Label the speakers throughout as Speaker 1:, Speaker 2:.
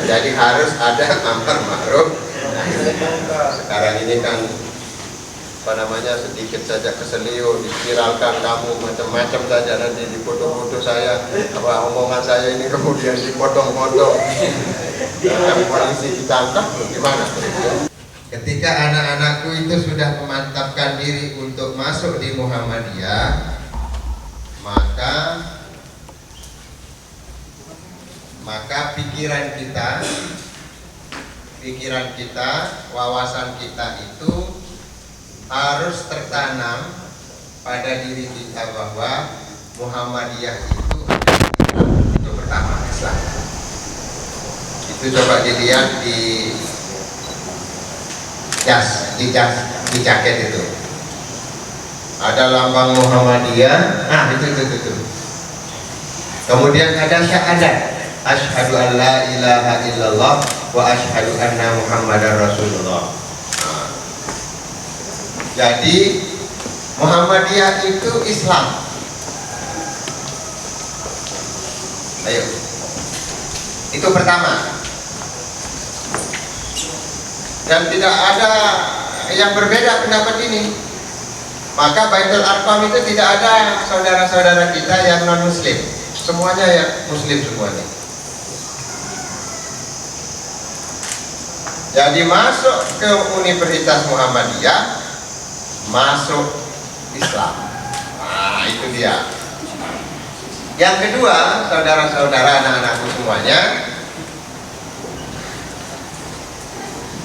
Speaker 1: Jadi harus ada amar ma'ruf. Sekarang ini kan sedikit saja keselio, diviralkan kamu macam-macam saja, nanti dipoto-foto saya, omongan saya ini kemudian dipotong-potong. Polisi ditangkap, gimana? Ketika anak-anakku itu sudah memantapkan diri untuk masuk di Muhammadiyah, maka pikiran kita, wawasan kita itu harus tertanam pada diri kita bahwa Muhammadiyah itu pertama Islam. Itu coba dilihat di jaket itu. Ada lambang Muhammadiyah, itu. Kemudian ada syahadat, asyhadu an la ilaha illallah wa asyhadu anna Muhammadar Rasulullah. Jadi Muhammadiyah itu Islam. Ayo, itu pertama. Dan tidak ada yang berbeda pendapat ini. Maka Baitul Arqam itu tidak ada saudara-saudara kita yang non muslim, semuanya yang muslim semuanya. Jadi masuk ke Universitas Muhammadiyah, masuk Islam. Nah, itu dia. Yang kedua, saudara-saudara, anak-anakku semuanya,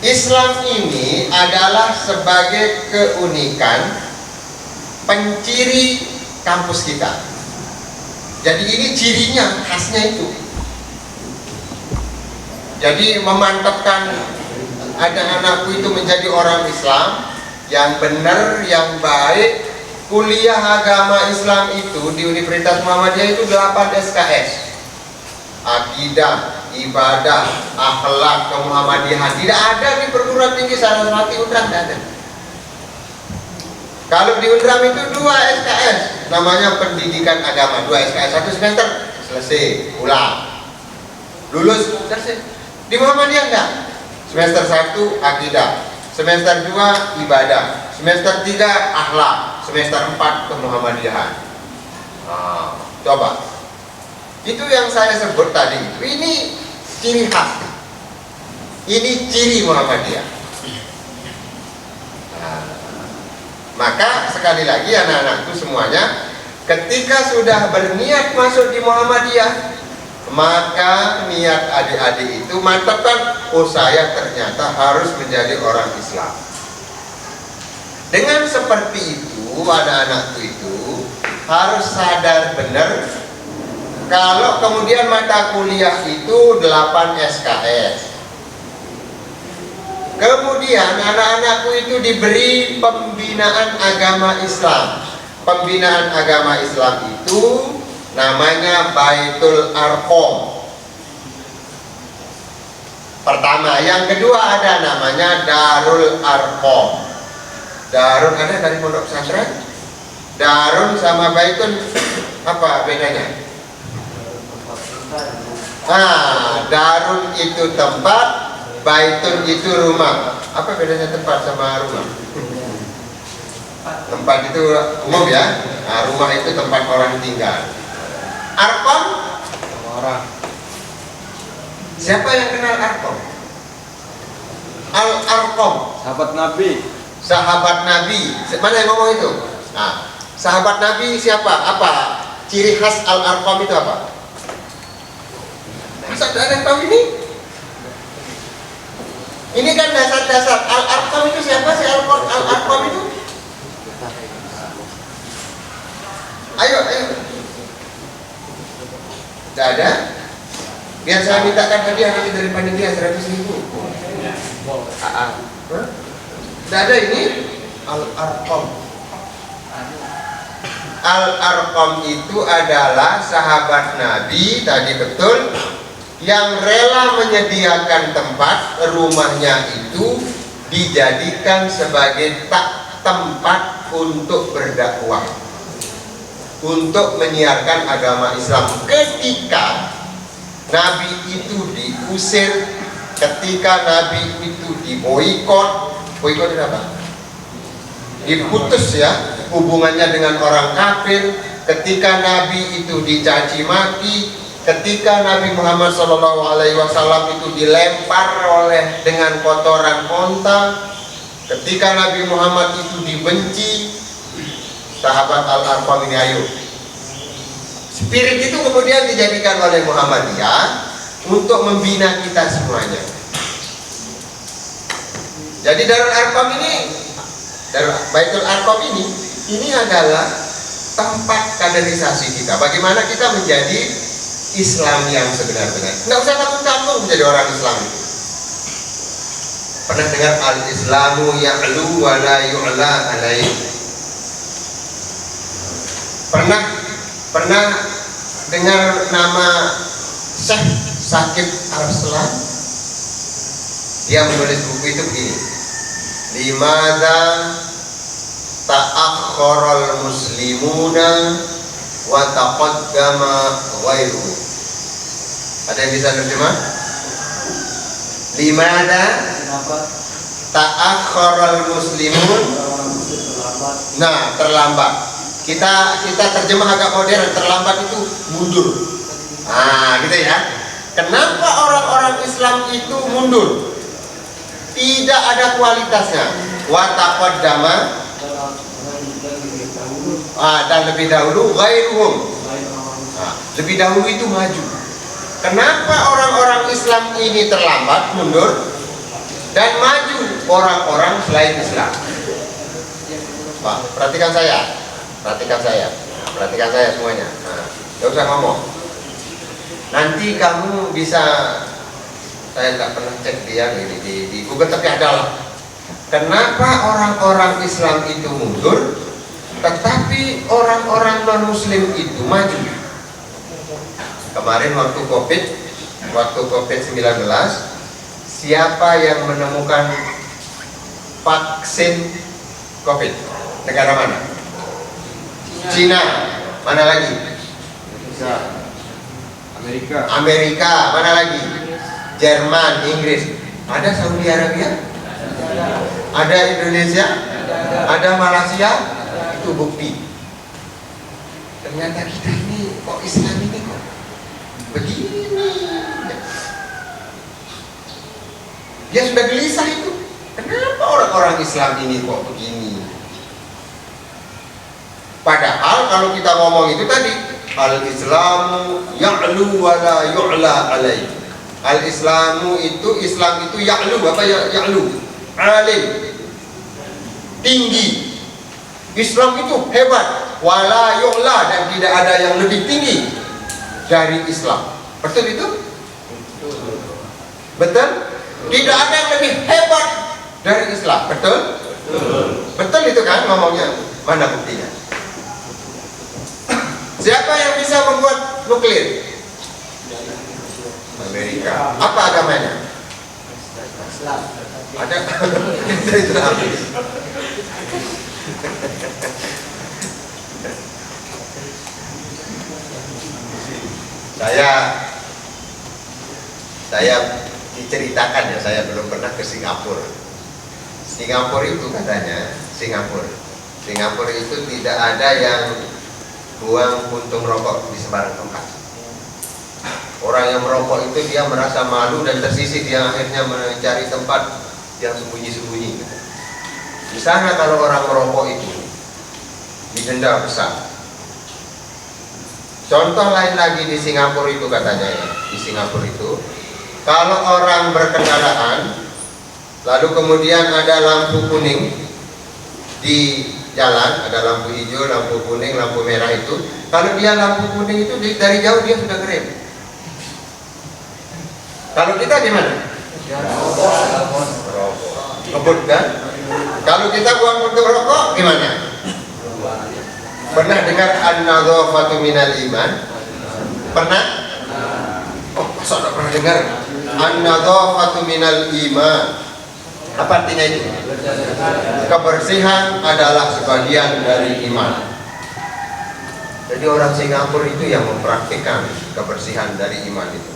Speaker 1: Islam ini adalah sebagai keunikan penciri kampus kita. Jadi ini cirinya, khasnya itu. Jadi memantapkan anak-anakku itu menjadi orang Islam yang benar, yang baik. Kuliah agama Islam itu di Universitas Muhammadiyah itu 8 SKS. Akidah, ibadah, akhlak, kemuhammadiyahan. Tidak ada di perguruan tinggi Saraswati Unram, tidak ada. Kalau di Unram itu 2 SKS, namanya pendidikan agama, 2 SKS, 1 semester selesai, pulang, lulus selesai. Di Muhammadiyah enggak. Semester 1 akidah, semester 2 ibadah, semester 3 akhlak, semester 4 kemuhammadiyahan. Coba, itu yang saya sebut tadi. Ini ciri khas. Ini ciri Muhammadiyah. Maka sekali lagi anak-anakku semuanya, ketika sudah berniat masuk di Muhammadiyah, maka niat adik-adik itu mantapkan, oh saya ternyata harus menjadi orang Islam. Dengan seperti itu, anak-anakku itu harus sadar benar kalau kemudian mata kuliah itu 8 SKS. Kemudian anak-anakku itu diberi pembinaan agama Islam. Pembinaan agama Islam itu namanya Baitul Arqam. Pertama, yang kedua ada namanya Darul Arqam. Darul ada dari pondok pesantren. Darun sama Baitun apa bedanya? Darun itu tempat, Baitun itu rumah. Apa bedanya tempat sama rumah? Tempat itu umum ya. Rumah itu tempat orang tinggal. Arqam orang. Siapa yang kenal Arqam? Al-Arqam,
Speaker 2: sahabat Nabi.
Speaker 1: Sahabat Nabi. Mana yang ngomong itu? Sahabat Nabi siapa? Apa ciri khas Al-Arqam itu apa? Masa ada yang tahu ini? Ini kan dasar-dasar. Al-Arqam itu siapa sih? Al-Arqam itu? Ayo. Tidak ada? Biar saya mintakan hadiah nanti dari panitia 100.000. Tidak ada ini? Al-Arqam. Al-Arqam itu adalah sahabat Nabi, tadi betul, yang rela menyediakan tempat rumahnya itu dijadikan sebagai tempat untuk berdakwah, untuk menyiarkan agama Islam. Ketika Nabi itu diusir ketika Nabi itu diboikot, boikot itu apa? Diputus ya hubungannya dengan orang kafir, ketika Nabi itu dicaci maki, ketika Nabi Muhammad SAW itu dilempar dengan kotoran onta, ketika Nabi Muhammad itu dibenci, sahabat Al-Arqam ini ayo. Spirit itu kemudian dijadikan oleh Muhammadiyah untuk membina kita semuanya. Jadi Darul Arqam ini, Baitul Arqam ini adalah tempat kaderisasi kita. Bagaimana kita menjadi Islam yang sebenar-benar. Nggak usah takut-takut menjadi orang Islam itu. Pernah dengar al-Islamu ya'lu wa la yu'la alaih? Pernah dengar nama Syekh Sakib Arslan? Dia menulis buku itu begini. Limadza ta'akhkharal muslimuna wa taqaddama ghairuhu. Ada yang bisa terjemah? Limadza ta'akhkharal muslimun. Nah, terlambat. Kita terjemah agak modern, terlambat itu mundur. Nah, gitu ya. Kenapa orang-orang Islam itu mundur? Tidak ada kualitasnya. Wa taqaddama, dan lebih dahulu ghairuhum. Lebih dahulu itu maju. Kenapa orang-orang Islam ini terlambat, mundur, dan maju orang-orang selain Islam? Pak, perhatikan saya semuanya. Gak usah ngomong. Nanti kamu bisa, saya nggak pernah cek dia di Google, tapi ada lah. Kenapa orang-orang Islam itu mundur, tetapi orang-orang non-Muslim itu maju? Kemarin waktu COVID-19, siapa yang menemukan vaksin COVID? Negara mana? Cina. Mana lagi? Amerika. Mana lagi? Jerman, Inggris. Ada Saudi Arabia? Ada Indonesia? Ada Malaysia? Itu bukti. Ternyata kita ini kok Islam ini kok begini. Dia sudah gelisah itu. Kenapa orang-orang Islam ini kok begini? Padahal kalau kita ngomong itu tadi, al-Islamu ya'lu wa la yu'la alaih. Al-Islamu itu, Islam itu ya'lu, apa ya'lu? Alim, tinggi. Islam itu hebat, wa la yu'la, dan tidak ada yang lebih tinggi dari Islam. Betul itu? Betul? Tidak ada yang lebih hebat dari Islam. Betul? Betul itu kan ngomongnya? Mana buktinya? Siapa yang bisa membuat nuklir? Amerika. Apa agamanya? Islam. Ada Islam. Saya diceritakan ya, saya belum pernah ke Singapura. Singapura itu katanya, Singapura itu tidak ada yang buang puntung rokok di sembarang tempat. Orang yang merokok itu dia merasa malu dan tersisih, dia akhirnya mencari tempat yang sembunyi-sembunyi. Di sana kalau orang merokok itu didenda besar. Contoh lain lagi di Singapura itu katanya ya, di Singapura itu kalau orang berkendaraan lalu kemudian ada lampu kuning di jalan, ada lampu hijau, lampu kuning, lampu merah itu, kalau dia lampu kuning itu dari jauh dia sudah ngerem. Kalau kita gimana? Ngebut kan? Kalau kita buang puntung rokok gimana? Pernah dengar an-nadzafatu minal iman? Pernah? Oh, masa tidak pernah dengar? An-nadzafatu minal iman. Apa artinya itu? Kebersihan adalah sebagian dari iman. Jadi orang Singapura itu yang mempraktikkan kebersihan dari iman itu.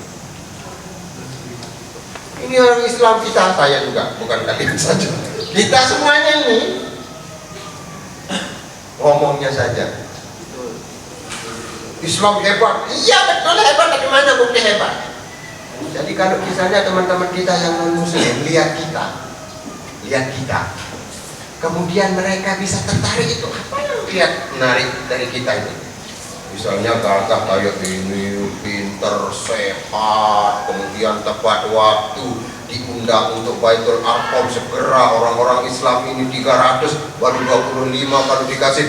Speaker 1: Ini orang Islam kita, saya juga, bukan kalian saja. Kita semuanya ini ngomongnya saja. Islam hebat, iya betul hebat, tapi mana bukti hebat? Jadi kalau misalnya teman-teman kita yang non-muslim lihat kita, kemudian mereka bisa tertarik, itu apa yang lihat menarik dari kita itu? Misalnya gagah kayak ini, pinter, sehat, kemudian tepat waktu, diundang untuk Baitul Arqam, segera orang-orang Islam ini 300, baru 25 kalau dikasih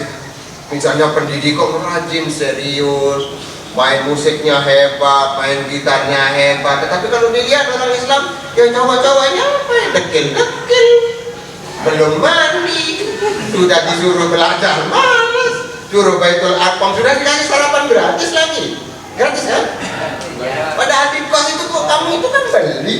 Speaker 1: misalnya pendidikan rajin, serius, main musiknya hebat, main gitarnya hebat. Tetapi kalau dilihat orang Islam yang cowok-cowoknya apa ya, dekil-dekil, belum mandi, sudah disuruh belajar malas, suruh Baitul Arqam, sudah dikasih sarapan gratis lagi, gratis kan? Padahal di kos itu kok kamu itu kan beli,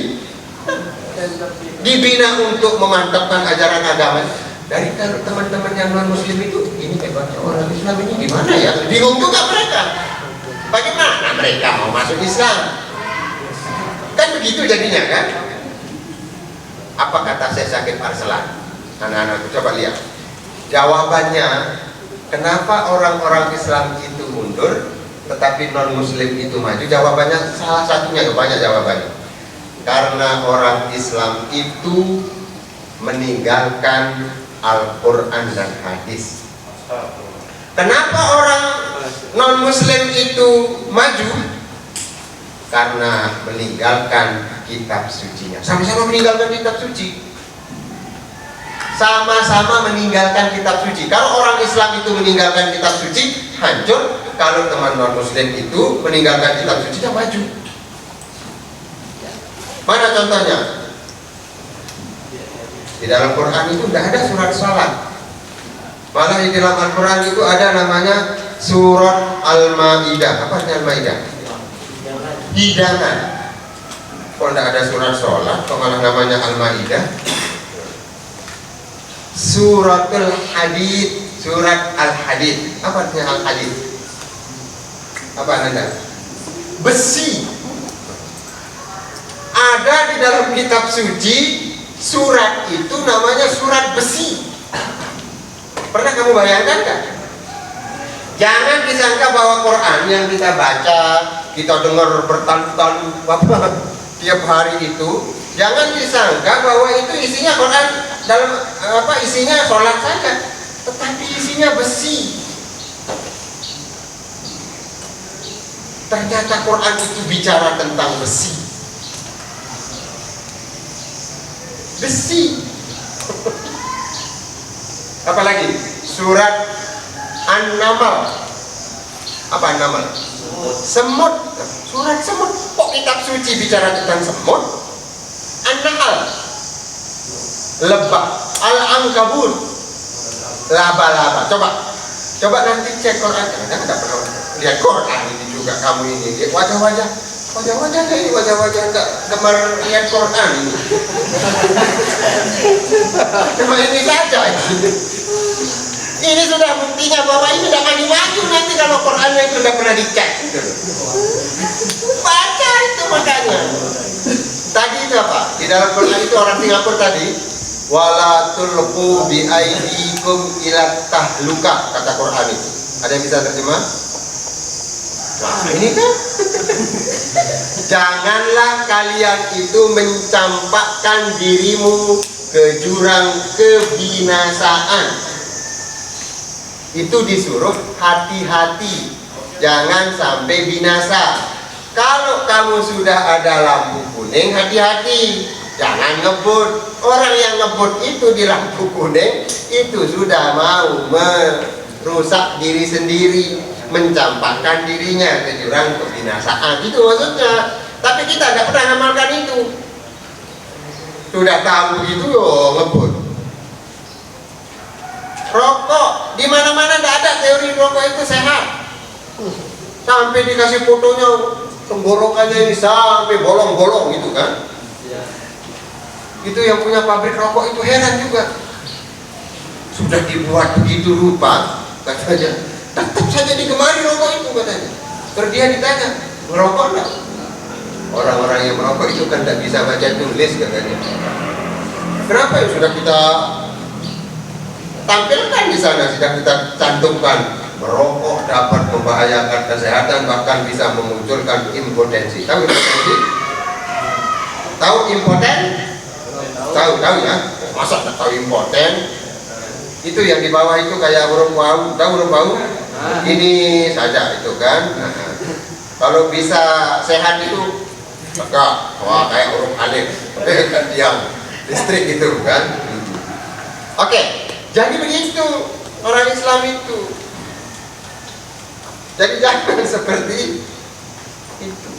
Speaker 1: dibina untuk memantapkan ajaran agama. Dari kalau teman-teman yang non muslim itu, ini hebatnya orang Islam ini gimana ya? Bingung juga mereka. Bagaimana mereka mau masuk Islam? Kan begitu jadinya kan? Apa kata Syekh Syakib Arslan? Anak-anakku coba lihat. Jawabannya, kenapa orang-orang Islam itu mundur, tetapi non muslim itu maju? Jawabannya salah satunya, banyak jawabannya. Karena orang Islam itu meninggalkan Al-Quran dan hadis. Kenapa orang non-muslim itu maju? Karena meninggalkan kitab sucinya. Sama-sama meninggalkan kitab suci. Sama-sama meninggalkan kitab suci. Kalau orang Islam itu meninggalkan kitab suci, hancur. Kalau teman non-muslim itu meninggalkan kitab suci, dia maju. Mana contohnya? Di dalam Quran itu tidak ada surat salat. Malah di dalam Al-Quran itu ada namanya surat Al-Ma'idah. Apa artinya Al-Ma'idah? Hidangan. Kalau tidak ada surat salat, kok malah namanya Al-Ma'idah? Suratul Hadid, surat Al-Hadid. Apa artinya Al-Hadid? Apa anda? Besi. Ada di dalam kitab suci. Surat itu namanya surat besi. Pernah kamu bayangkan kan? Jangan disangka bahwa Quran yang kita baca, kita dengar bertalu-talu tiap hari itu, jangan disangka bahwa itu isinya Quran dalam isinya sholat saja, tetapi isinya besi. Ternyata Quran itu bicara tentang besi. Besi. Apalagi surat An-Naml. Apa An-Naml? Semut. Surat semut. Kok kitab suci bicara tentang semut? An-Nahl, lebah. Al-Ankabut, laba-laba. Coba nanti cek Quran. Anda tidak pernah lihat Quran ini juga kamu ini. Wajah-wajah ini wajah-wajah enggak gemar lihat Quran ini. Cuma ini saja. Ini sudah buktinya bahwa ini tidak akan maju nanti kalau Qurannya itu sudah pernah dicek. Baca itu makanya. Tadi itu apa? Di dalam Quran itu orang Singapura tadi, wala tulqu bi aidikum ila tahluka, kata Quran itu. Ada yang bisa terjemah? Nah, ini kan. Janganlah kalian itu mencampakkan dirimu ke jurang kebinasaan. Itu disuruh hati-hati, jangan sampai binasa. Kalau kamu sudah ada lampu kuning, hati-hati, jangan ngebut. Orang yang ngebut itu di lampu kuning itu sudah mau merusak diri sendiri, mencampakkan dirinya ke jurang kebinasaan. Itu maksudnya. Tapi kita tidak pernah amalkan itu. Sudah tahu begitu yo ngebut. Rokok di mana-mana tidak ada teori rokok itu sehat. Sampai dikasih fotonya, tenggorokannya ini sampai bolong-bolong gitu kan. Itu yang punya pabrik rokok itu heran juga. Sudah dibuat begitu rupa, katanya tetap saja digemari rokok itu katanya. Terus dia ditanya, ngerokok enggak? orang-orang yang merokok itu kan tidak bisa baca tulis katanya. Kenapa ya sudah kita tampilkan di sana, sudah kita cantumkan merokok dapat membahayakan kesehatan, bahkan bisa memunculkan impotensi. Tahu impotensi? Tahu impoten? Tahu ya? Masa tak tahu impoten? Itu yang di bawah itu kayak huruf wau. Tahu huruf wau? Ini saja itu kan. Nah, kalau bisa sehat itu maka wah kayak huruf alif yang listrik gitu kan. Oke, jadi begitu orang Islam itu. Jadi jangan seperti itu.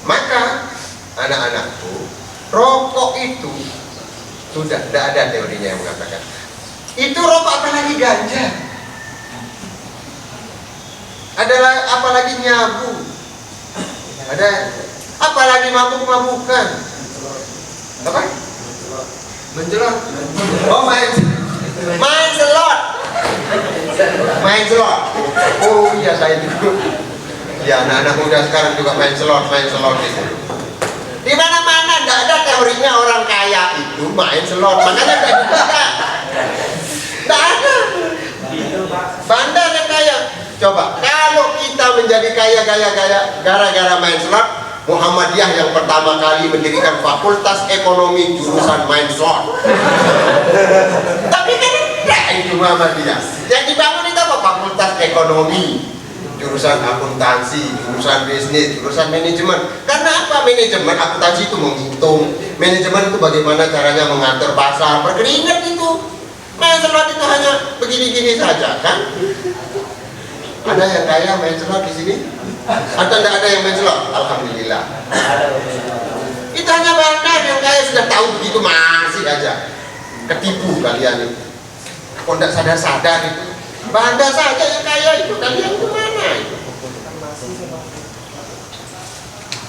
Speaker 1: Maka anak-anakku, rokok itu sudah tidak ada teorinya yang mengatakan itu rokok, apalagi ganja, adalah apalagi nyabu, ada apalagi mabuk-mabukan, apa? Menjelot. Oh, main selot. Main selot. Oh iya, saya juga. Ya, anak-anak muda sekarang juga main selot itu. Di mana-mana tidak ada teorinya orang kaya itu main selot. Makanya tidak dibuka. Tidak ada. Bandar yang kaya. Coba, kalau kita menjadi kaya gara-gara main slot, Muhammadiyah yang pertama kali mendirikan fakultas ekonomi jurusan main slot. Tapi kan tidak itu Muhammadiyah. Yang dibangun itu apa? Fakultas ekonomi, jurusan akuntansi, jurusan bisnis, jurusan manajemen. Karena apa? Manajemen, akuntansi itu menghitung, manajemen itu bagaimana caranya mengatur pasar, berkeringat itu. Main slot itu hanya begini-gini saja kan? Ada yang kaya main slot di sini? Atau tidak ada yang main slot? Alhamdulillah. Itu hanya bandar yang kaya, sudah tahu begitu masih aja ketipu kalian itu. Kok tidak sadar-sadar itu? Bandar saja yang kaya itu, kalian kemana itu?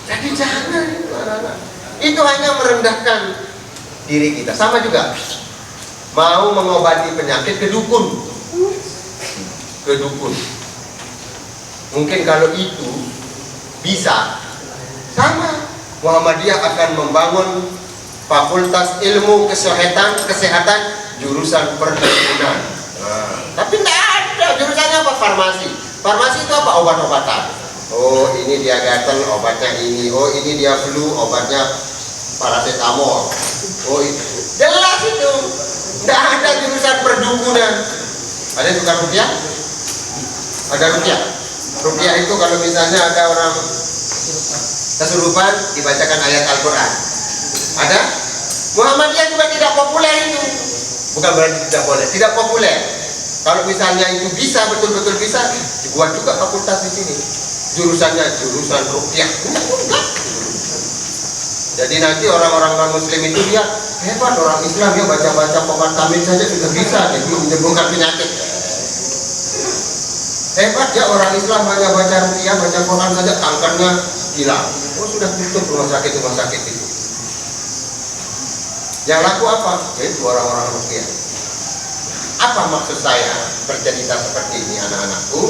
Speaker 1: Jadi jangan itu anak-anak. Itu hanya merendahkan diri kita. Sama juga mau mengobati penyakit ke dukun. Ke dukun. Mungkin kalau itu bisa, sama Muhammadiyah akan membangun fakultas ilmu kesehatan jurusan perkebunan. Tapi tidak ada jurusannya apa? Farmasi. Farmasi itu apa? Obat-obatan. Oh ini dia gatel, obatnya ini. Oh ini dia flu, obatnya paracetamol. Oh itu jelas itu. Tidak ada jurusan perdukunan. Ada tukar rupiah? Ada rupiah? Rupiah itu kalau misalnya ada orang kesurupan dibacakan ayat Al-Quran. Ada? Muhammadiyah juga tidak populer itu. Bukan berarti tidak boleh, tidak populer. Kalau misalnya itu bisa, betul-betul bisa, dibuat juga fakultas di sini. Jurusannya jurusan rupiah. Jadi nanti orang-orang non-muslim itu lihat hebat orang Islam ya, baca-baca obat tamin saja sudah bisa gitu menyembuhkan penyakit. Hebat ya orang Islam hanya baca rupiah, baca Quran saja kankernya hilang. Oh sudah tutup rumah sakit itu. Yang laku apa? Yaitu orang-orang rupiah. Apa maksud saya bercerita seperti ini anak-anakku?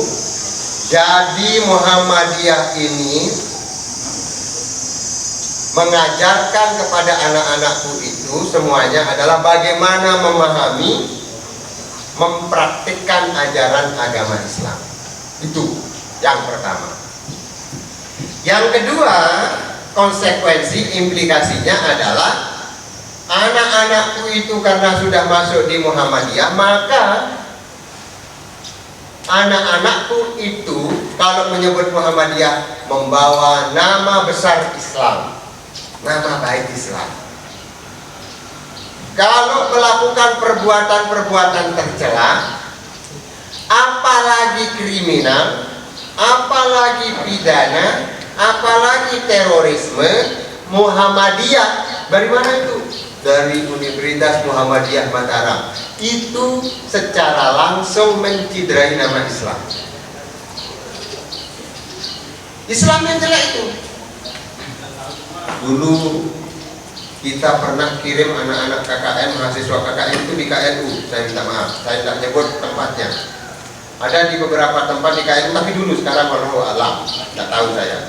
Speaker 1: Jadi Muhammadiyah ini mengajarkan kepada anak-anakku itu semuanya adalah bagaimana memahami, mempraktikkan ajaran agama Islam. Itu yang pertama. Yang kedua, konsekuensi implikasinya adalah anak-anakku itu karena sudah masuk di Muhammadiyah, maka anak-anakku itu kalau menyebut Muhammadiyah membawa nama besar Islam, nama baik Islam. Kalau melakukan perbuatan-perbuatan tercela, apalagi kriminal, apalagi pidana, apalagi terorisme, Muhammadiyah dari mana itu? Dari Universitas Muhammadiyah Mataram. Itu secara langsung menciderai nama Islam. Islam yang jelek itu. Dulu kita pernah kirim anak-anak KKN, mahasiswa KKN itu di KNU. Saya minta maaf, saya tidak nyebut tempatnya. Ada di beberapa tempat di KNU, tapi dulu sekarang wallahu alam, tidak tahu saya.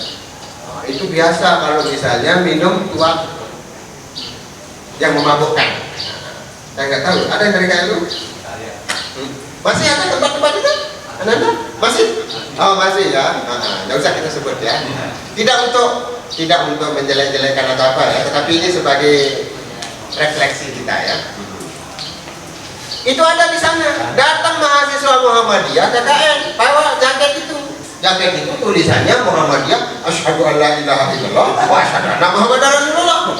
Speaker 1: itu biasa kalau misalnya minum tuak yang memabukkan. Saya nggak tahu, ada yang dari KLU? Masih ada tempat-tempat itu? Anda? Masih? Oh masih ya. Nggak usah kita sebut ya. Tidak untuk menjelek-jelekan atau apa ya, tetapi ini sebagai refleksi kita ya. Itu ada di sana. Datang mahasiswa Muhammadiyah KKN, bawa jaket itu. Jaket itu tulisannya Muhammadiyah, asyhadu an la ilaha illallah wa asyhadu anna Muhammadar Rasulullah.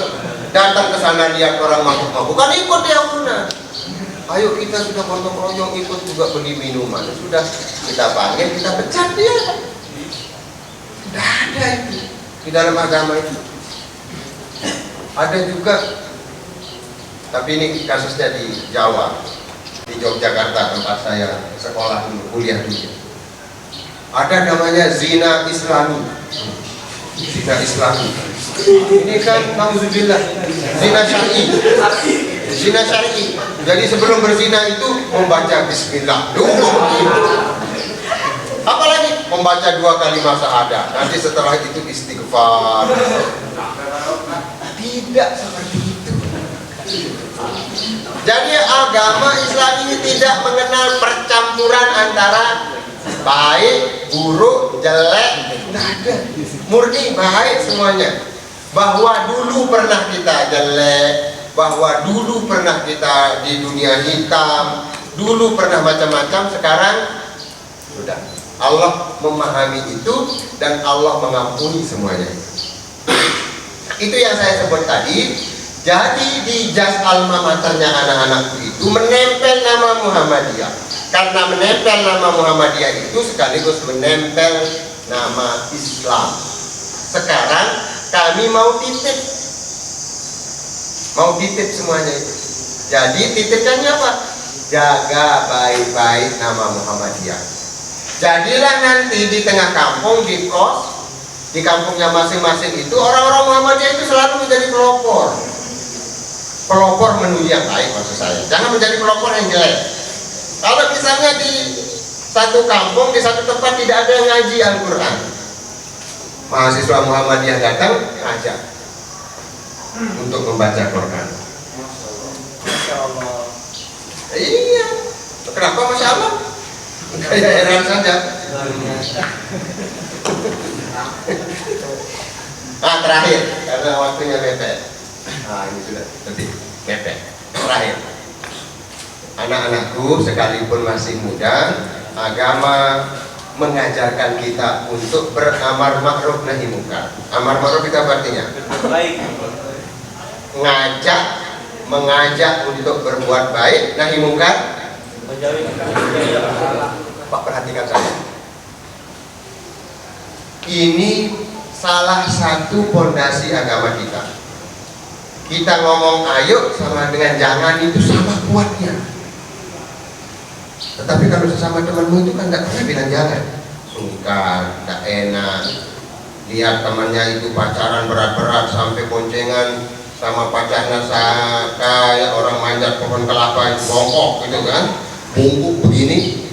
Speaker 1: Datang ke sana lihat orang mabuk-mabukan, ikut dia guna. Ayo kita sudah gotong royong ikut juga beli minuman. Sudah kita panggil, kita pecat dia. Tidak ada itu di dalam agama itu. Ada juga, tapi ini kasusnya di Jawa, di Yogyakarta tempat saya sekolah dulu, kuliah dulu. Ada namanya zina Islami. Zina Islami. Ini kan nauzubillah, zina syar'i. Zina syar'i. Jadi sebelum berzina itu membaca bismillah dulu. Apalagi membaca 2 kalimat syahadah. Nanti setelah itu istighfar. Tidak seperti itu. Jadi agama Islam ini tidak mengenal percampuran antara baik, buruk, jelek, tidak ada. Murni baik semuanya. Bahwa dulu pernah kita jelek, bahwa dulu pernah kita di dunia hitam, dulu pernah macam-macam, sekarang sudah. Allah memahami itu dan Allah mengampuni semuanya. Itu yang saya sebut tadi. Jadi di jas alma maternya anak-anakku itu menempel nama Muhammadiyah. Karena menempel nama Muhammadiyah itu sekaligus menempel nama Islam. Sekarang kami mau titip semuanya itu. Jadi titipkannya apa? Jaga baik-baik nama Muhammadiyah. Jadilah nanti di tengah kampung, di kos, di kampungnya masing-masing itu orang-orang Muhammadiyah itu selalu menjadi pelopor. Pelopor menuju yang baik maksud saya. Jangan menjadi pelopor yang jelek. Kalau misalnya di satu kampung, di satu tempat tidak ada yang ngaji Al-Quran, mahasiswa Muhammadiyah datang, ngajak untuk membaca Quran. Masya Allah. Iya. Kenapa Masya Allah? Kayak heran saja. Terakhir, karena waktunya mepet. Ini sudah lebih mepet. Terakhir, anak-anakku sekalipun masih muda, agama mengajarkan kita untuk beramar ma'ruf nahi munkar. Amar ma'ruf itu apa artinya? Mengajak untuk berbuat baik, nahi munkar. Pak, perhatikan saya. Ini salah satu pondasi agama kita. Kita ngomong ayo sama dengan jangan itu sama kuatnya. Tetapi kalau sesama temanmu itu kan nggak pernah bilang jangan. Sungkan, nggak enak. Lihat temannya itu pacaran berat-berat sampai boncengan sama pacarnya kayak orang manjat pohon kelapa itu bongkok gitu kan, bungkuk begini.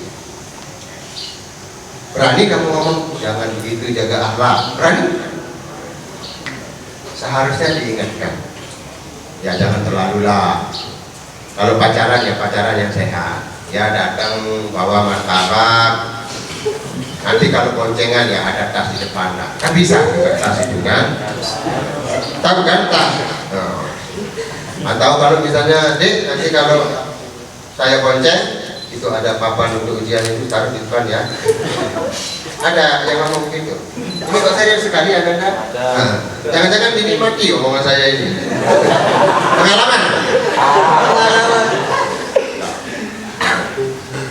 Speaker 1: Berani kamu ngomong jangan begitu, jaga akhlak? Berani? Seharusnya diingatkan. Ya jangan terlalu lah. Kalau pacaran ya pacaran yang sehat. Ya datang bawa martabak. Nanti kalau boncengan ya ada tas di depan lah. Kan bisa juga tas itu kan? Tahu kan tas? Atau kalau misalnya Dik, nanti kalau saya bonceng itu ada papan untuk ujian itu taruh di depan ya. Ada yang ngomong begitu. Ini kok serius sekali Anda? Jangan-jangan dinikmati omongan saya ini. Pengalaman.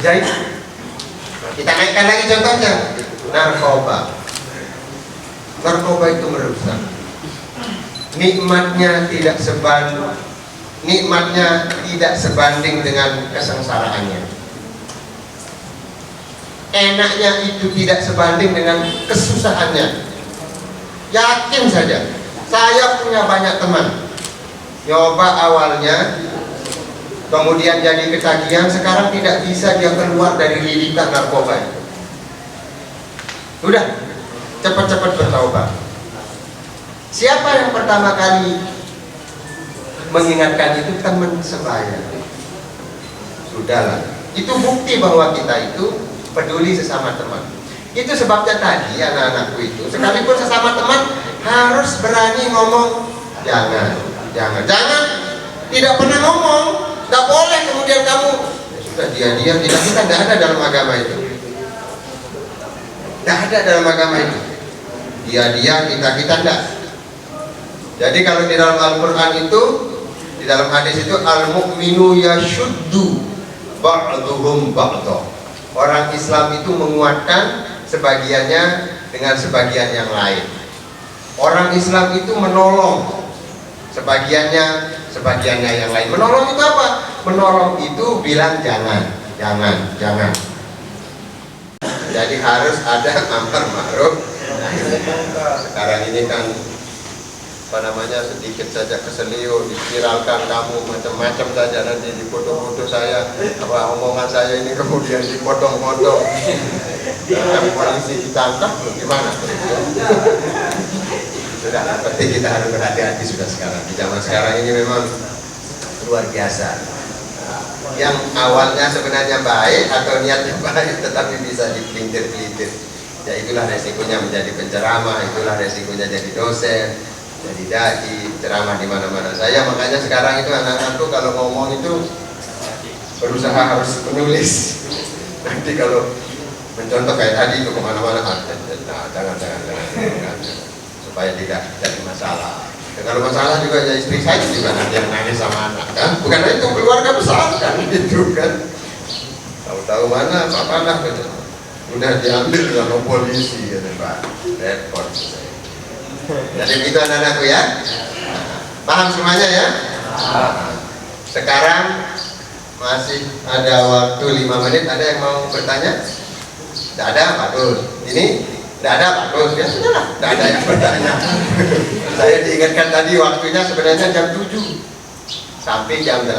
Speaker 1: Jadi kita naikkan lagi contohnya. Narkoba itu merusak. Nikmatnya tidak sebanding dengan kesengsaraannya. Enaknya itu tidak sebanding dengan kesusahannya. Yakin saja. Saya punya banyak teman nyoba awalnya, kemudian jadi ketagihan, sekarang tidak bisa dia keluar dari lilitan narkoba. Udah, cepat-cepat bertaubat. Siapa yang pertama kali mengingatkan itu? Teman sebaya. Sudahlah, itu bukti bahwa kita itu peduli sesama teman. Itu sebabnya tadi anak-anakku itu, sekalipun sesama teman harus berani ngomong. Jangan tidak pernah ngomong. Tidak boleh kemudian kamu sudah dia kita tidak ada dalam agama itu. Tidak ada dalam agama itu. Dia kita tidak. Jadi kalau di dalam Al-Quran itu, di dalam hadis itu, al-mu'minu yashuddu ba'duhum ba'dah. Orang Islam itu menguatkan sebagiannya dengan sebagian yang lain. Orang Islam itu menolong sebagiannya yang lain. Menolong itu apa? Menolong itu bilang jangan. Jadi harus ada amar ma'ruf. Sekarang ini kan sedikit saja keselio, diviralkan kamu macam-macam saja, nanti di foto-foto saya, omongan saya ini kemudian dipotong-potong. Dan polisi ditangkap, gimana? Sudah, berarti kita harus berhati-hati sudah sekarang. Di zaman sekarang ini memang luar biasa. Yang awalnya sebenarnya baik atau niatnya baik, tetapi bisa dipelintir-pelintir. Ya itulah resikonya menjadi penceramah, itulah resikonya jadi dosen, jadi dai, ceramah di mana-mana. Saya makanya sekarang itu anak-anakku kalau ngomong itu berusaha harus menulis. Nanti kalau mencontoh kayak tadi itu kemana-mana, jangan, supaya tidak jadi masalah. Dan kalau masalah juga ya istri saya juga nanti yang nangis sama anak kan, bukan itu keluarga besar kan, itu kan. Tahu-tahu mana apa gitu. Udah diambil sama polisi ya Pak, repot. Jadi begitu anak-anakku ya, paham semuanya ya. Sekarang masih ada waktu 5 menit. Ada yang mau bertanya? Tidak ada, bagus. Ini tidak ada, bagus. Ya sudahlah, tidak ada yang bertanya. Saya diingatkan tadi waktunya sebenarnya jam 7 sampai jam 8.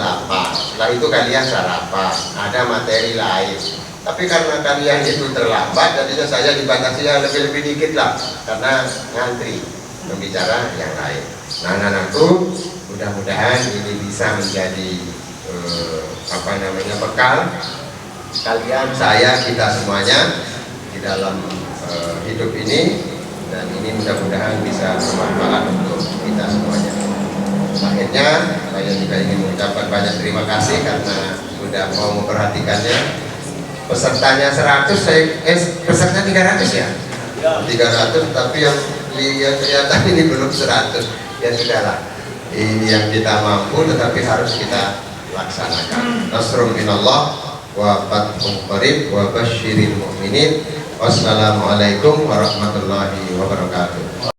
Speaker 1: Setelah itu kalian sarapan, ada materi lain. Tapi karena kalian itu terlambat, jadinya saya dibatasi yang lebih-lebih dikit lah, karena ngantri pembicara yang lain. Nah, anak-anakku, mudah-mudahan ini bisa menjadi bekal kalian, saya, kita semuanya di dalam hidup ini, dan ini mudah-mudahan bisa bermanfaat untuk kita semuanya. Akhirnya saya juga ingin mengucapkan banyak terima kasih karena sudah mau memperhatikannya. Pesertanya 100, peserta 300 ya? 300, tapi yang kelihatan ini belum 100. Ya sudahlah, ini yang kita mampu tetapi harus kita laksanakan. Nasrun minallah wa fathun qarib wa basyiril mu'minin. Wassalamualaikum warahmatullahi wabarakatuh.